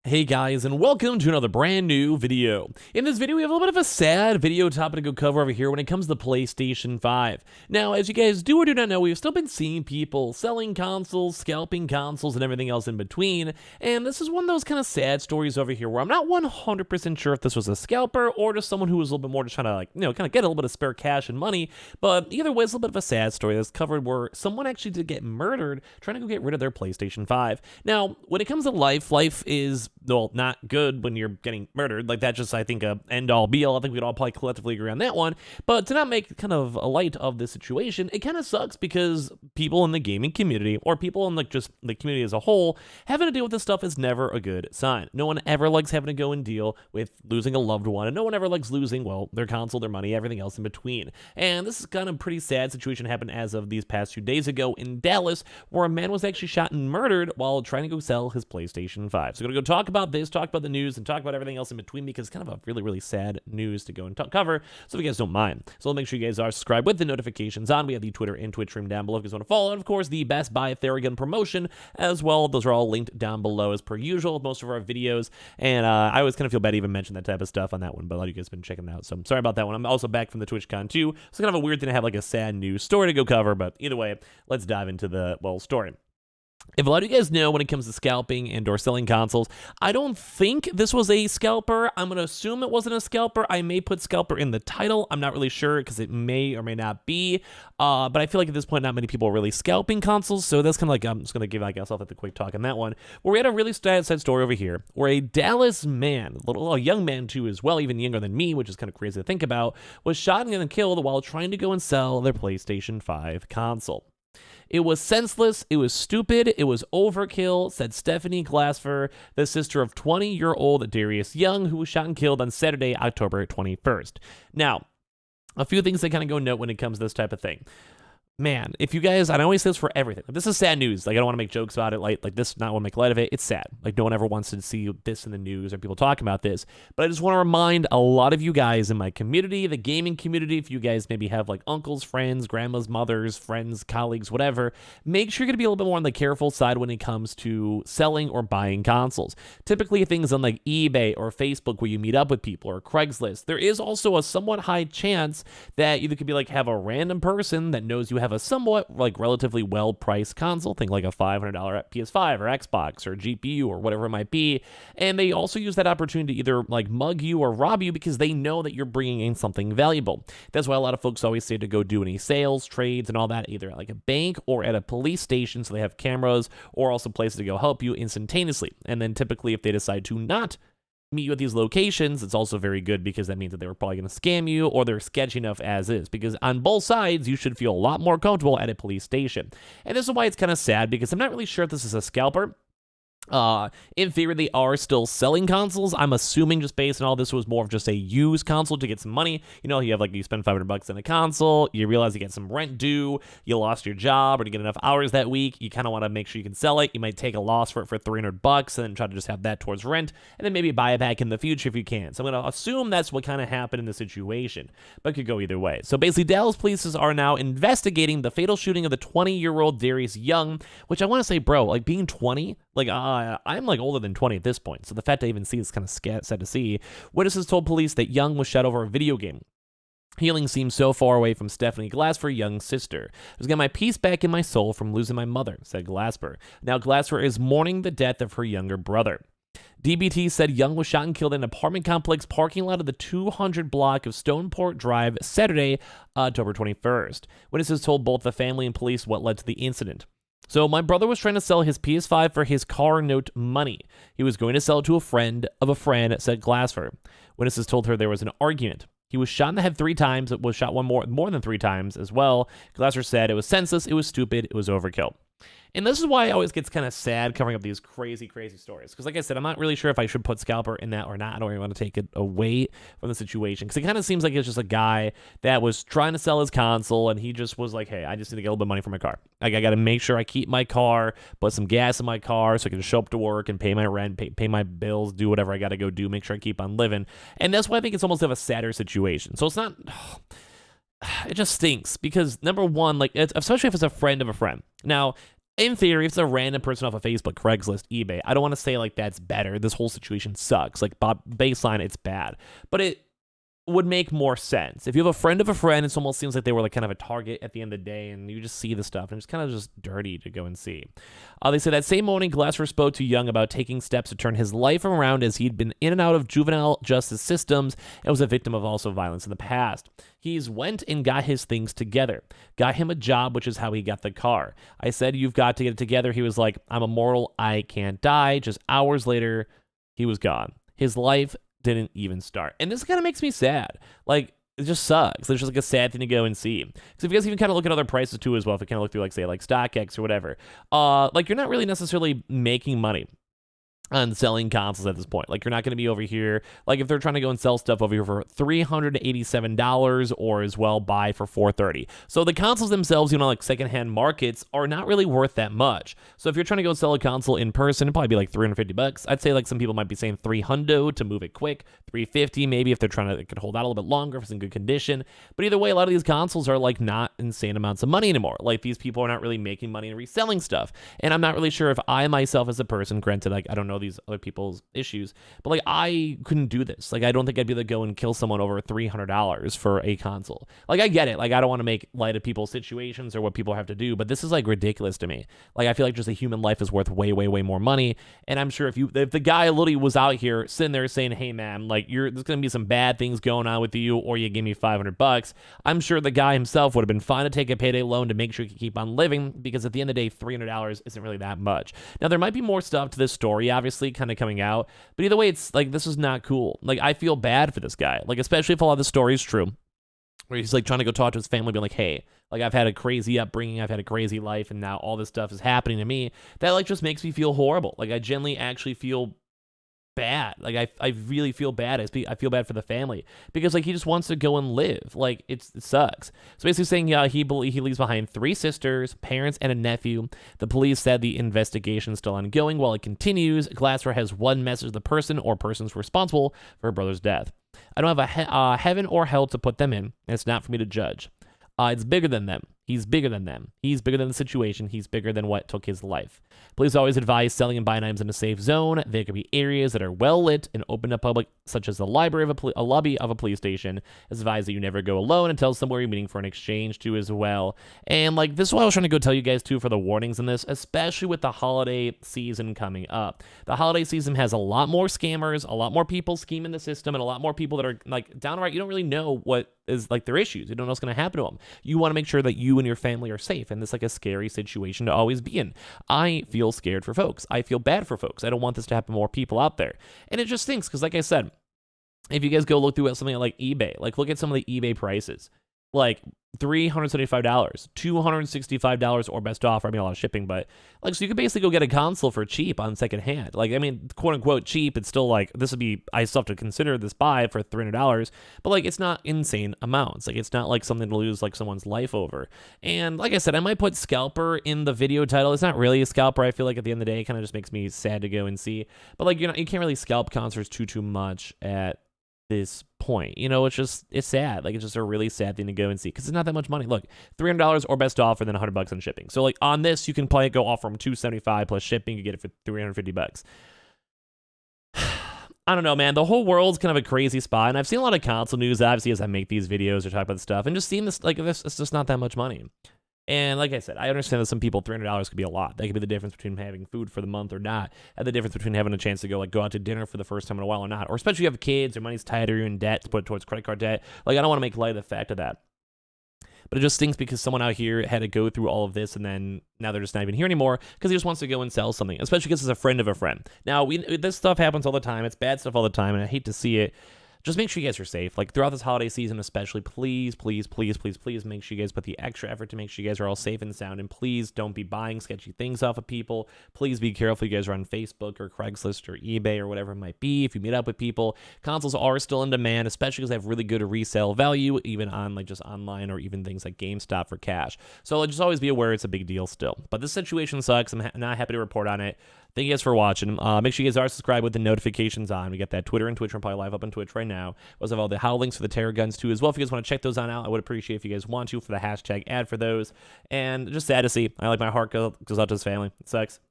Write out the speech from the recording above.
Hey guys, and welcome to another brand new video. In this video, we have a little bit of a sad video topic to go cover over here when it comes to the PlayStation 5. Now, as you guys do or do not know, we've still been seeing people selling consoles, scalping consoles, and everything else in between, and this is one of those kind of sad stories over here where I'm not 100% sure if this was a scalper or just someone who was a little bit more just trying to, kind of get a little bit of spare cash and money, but either way, it's a little bit of a sad story that's covered where someone actually did get murdered trying to go get rid of their PlayStation 5. Now, when it comes to life is, well, not good when you're getting murdered. Like, that's just, I think, a end-all, be-all. I think we'd all probably collectively agree on that one. But to not make kind of a light of this situation, it kind of sucks because people in the gaming community, or people in, like, just the community as a whole, having to deal with this stuff is never a good sign. No one ever likes having to go and deal with losing a loved one, and no one ever likes losing, well, their console, their money, everything else in between. And this is kind of a pretty sad situation happened as of these past 2 days ago in Dallas, where a man was actually shot and murdered while trying to go sell his PlayStation 5. So we're going to go talk about this, talk about the news, and talk about everything else in between because it's kind of a really, really sad news to go and cover, so if you guys don't mind. So make sure you guys are subscribed with the notifications on. We have the Twitter and Twitch stream down below if you guys want to follow. And of course, the Best Buy Theragun promotion as well. Those are all linked down below as per usual, most of our videos. And I always kind of feel bad to even mention that type of stuff on that one, but a lot of you guys have been checking it out. So I'm sorry about that one. I'm also back from the TwitchCon too. So kind of a weird thing to have like a sad news story to go cover, but either way, let's dive into the, well, story. If a lot of you guys know when it comes to scalping and or selling consoles, I don't think this was a scalper. I'm going to assume it wasn't a scalper. I may put scalper in the title. I'm not really sure because it may or may not be. But I feel like at this point, not many people are really scalping consoles. So that's kind of like, I'm just going to give myself the quick talk on that one. Where we had a really sad story over here where a Dallas man, a young man too as well, even younger than me, which is kind of crazy to think about, was shot and killed while trying to go and sell their PlayStation 5 console. It was senseless, it was stupid, it was overkill, said Stephanie Glasper, the sister of 20-year-old Darius Young, who was shot and killed on Saturday, October 21st. Now, a few things that kind of go note when it comes to this type of thing. Man, if you guys, I always say this for everything. This is sad news. Like, I don't want to make jokes about it. Like this, not want to make light of it. It's sad. Like, no one ever wants to see this in the news or people talking about this. But I just want to remind a lot of you guys in my community, the gaming community, if you guys maybe have like uncles, friends, grandmas, mothers, friends, colleagues, whatever, make sure you're going to be a little bit more on the careful side when it comes to selling or buying consoles. Typically, things on like eBay or Facebook where you meet up with people or Craigslist, there is also a somewhat high chance that you could be like have a random person that knows you have a somewhat like relatively well-priced console, think like a $500 PS5 or Xbox or GPU or whatever it might be, and they also use that opportunity to either like mug you or rob you because they know that you're bringing in something valuable. That's why a lot of folks always say to go do any sales, trades, and all that either at like a bank or at a police station, so they have cameras or also places to go help you instantaneously. And then typically if they decide to not meet you at these locations, it's also very good because that means that they were probably going to scam you or they're sketchy enough as is, because on both sides you should feel a lot more comfortable at a police station. And this is why it's kind of sad, because I'm not really sure if this is a scalper. In theory, they are still selling consoles. I'm assuming just based on all this was more of just a used console to get some money. You know, you spend $500 on a console, you realize you get some rent due, you lost your job or to get enough hours that week, you kind of want to make sure you can sell it. You might take a loss for it for $300 and then try to just have that towards rent and then maybe buy it back in the future if you can. So I'm going to assume that's what kind of happened in the situation, but it could go either way. So basically, Dallas police are now investigating the fatal shooting of the 20-year-old Darius Young, which I want to say, bro, like being 20, like I'm like older than 20 at this point, so the fact I even see is kind of sad to see. Witnesses told police that Young was shot over a video game. Healing seemed so far away from Stephanie Glasper, Young's sister. I was getting my peace back in my soul from losing my mother, said Glasper. Now Glasper is mourning the death of her younger brother. DBT said Young was shot and killed in an apartment complex parking lot of the 200 block of Stoneport Drive Saturday, October 21st. Witnesses told both the family and police what led to the incident. So my brother was trying to sell his PS5 for his car note money. He was going to sell it to a friend of a friend, said Glasper. Witnesses told her there was an argument. He was shot in the head 3 times. It was shot more than 3 times as well. Glasper said it was senseless, it was stupid, it was overkill. And this is why it always gets kind of sad covering up these crazy, crazy stories. Because like I said, I'm not really sure if I should put scalper in that or not. I don't really want to take it away from the situation. Because it kind of seems like it's just a guy that was trying to sell his console and he just was like, hey, I just need to get a little bit of money for my car. Like, I got to make sure I keep my car, put some gas in my car so I can show up to work and pay my rent, pay my bills, do whatever I got to go do, make sure I keep on living. And that's why I think it's almost of a sadder situation. So it's not... It just stinks because, number one, like, especially if it's a friend of a friend. Now, in theory, if it's a random person off of Facebook, Craigslist, eBay, I don't want to say like that's better. This whole situation sucks. Like baseline, it's bad. But it would make more sense. If you have a friend of a friend, it almost seems like they were like kind of a target at the end of the day, and you just see the stuff, and it's kind of just dirty to go and see. They say that same morning, Glasser spoke to Young about taking steps to turn his life around as he'd been in and out of juvenile justice systems and was a victim of also violence in the past. He's went and got his things together, got him a job, which is how he got the car. I said, you've got to get it together. He was like, I'm immortal. I can't die. Just hours later, he was gone. His life didn't even start. And this kind of makes me sad. Like, it just sucks. It's just like a sad thing to go and see. Because if you guys even kind of look at other prices too as well, if you kind of look through like, say, like StockX or whatever, like you're not really necessarily making money on selling consoles at this point. Like, you're not going to be over here, like if they're trying to go and sell stuff over here for $387 or as well buy for $430. So the consoles themselves, you know, like secondhand markets are not really worth that much. So if you're trying to go sell a console in person, it'd probably be like $350. I'd say like some people might be saying $300 to move it quick, $350 maybe if they're trying to, it could hold out a little bit longer if it's in good condition. But either way, a lot of these consoles are like not insane amounts of money anymore. Like, these people are not really making money and reselling stuff. And I'm not really sure if I myself as a person, granted, like I don't know these other people's issues, but like I couldn't do this. Like, I don't think I'd be able to go and kill someone over $300 for a console. Like, I get it. Like, I don't want to make light of people's situations or what people have to do, but this is like ridiculous to me. Like, I feel like just a human life is worth way, way, way more money. And I'm sure if the guy literally was out here sitting there saying, hey man, like there's gonna be some bad things going on with you, or you give me $500, I'm sure the guy himself would have been fine to take a payday loan to make sure he could keep on living, because at the end of the day, $300 isn't really that much. Now, there might be more stuff to this story, obviously, kind of coming out, but either way, it's like, this is not cool. Like, I feel bad for this guy, like especially if a lot of the story is true, where he's like trying to go talk to his family, being like, hey, like I've had a crazy upbringing, I've had a crazy life, and now all this stuff is happening to me. That like just makes me feel horrible. Like, I genuinely actually feel bad. Like, I really feel bad. I feel bad for the family, because like he just wants to go and live. Like, it sucks. So basically saying, yeah, he leaves behind 3 sisters, parents, and a nephew. The police said the investigation is still ongoing while it continues. Glasser has one message: the person or persons responsible for her brother's death. I don't have a heaven or hell to put them in, and it's not for me to judge. It's bigger than them. He's bigger than them. He's bigger than the situation. He's bigger than what took his life. Police always advise selling and buying items in a safe zone. They could be areas that are well lit and open to public, such as the library of a lobby of a police station. It's advised that you never go alone and tell somewhere you're meeting for an exchange too as well. And like, this is what I was trying to go tell you guys too for the warnings in this, especially with the holiday season coming up. The holiday season has a lot more scammers, a lot more people scheming the system, and a lot more people that are like downright, you don't really know what is like their issues. You don't know what's going to happen to them. You want to make sure that you and your family are safe, and it's like a scary situation to always be in. I feel scared for folks. I feel bad for folks. I don't want this to happen to more people out there. And it just stinks, because like I said, if you guys go look through something like eBay, like look at some of the eBay prices, like $375, $265, or best offer. I mean, a lot of shipping, but like, so you could basically go get a console for cheap on secondhand. Like, I mean, quote unquote cheap. It's still like, this would be, I still have to consider this buy for $300, but like, it's not insane amounts. Like, it's not like something to lose like someone's life over. And like I said, I might put scalper in the video title. It's not really a scalper. I feel like at the end of the day, it kind of just makes me sad to go and see, but like, you know, you can't really scalp concerts too much at this point. You know, it's sad. Like, it's just a really sad thing to go and see, because it's not that much money. Look, $300 or best offer, then $100 on shipping. So like, on this, you can probably go off from $275 plus shipping. You get it for $350. I don't know, man. The whole world's kind of a crazy spot, and I've seen a lot of console news, obviously, as I make these videos or talk about stuff, and just seeing this, like, this, it's just not that much money. And like I said, I understand that some people, $300 could be a lot. That could be the difference between having food for the month or not, and the difference between having a chance to go out to dinner for the first time in a while or not. Or especially if you have kids, or money's tight, or you're in debt to put it towards credit card debt. Like, I don't want to make light of the fact of that. But it just stinks, because someone out here had to go through all of this, and then now they're just not even here anymore, because he just wants to go and sell something, especially because it's a friend of a friend. Now, this stuff happens all the time. It's bad stuff all the time, and I hate to see it. Just make sure you guys are safe. Like, throughout this holiday season especially, please make sure you guys put the extra effort to make sure you guys are all safe and sound. And please don't be buying sketchy things off of people. Please be careful. You guys are on Facebook or Craigslist or eBay or whatever it might be. If you meet up with people, consoles are still in demand, especially because they have really good resale value, even on like just online, or even things like GameStop for cash. So just always be aware it's a big deal still. But this situation sucks. I'm not happy to report on it. thank you guys for watching. Make sure you guys are subscribed with the notifications on. We got that Twitter and Twitch. We're probably live up on Twitch right now. We also have all the HOW links for the terror guns too as well. If you guys want to check those on out, I would appreciate if you guys want to for the hashtag ad for those. And just sad to see. My heart goes out to his family. It sucks.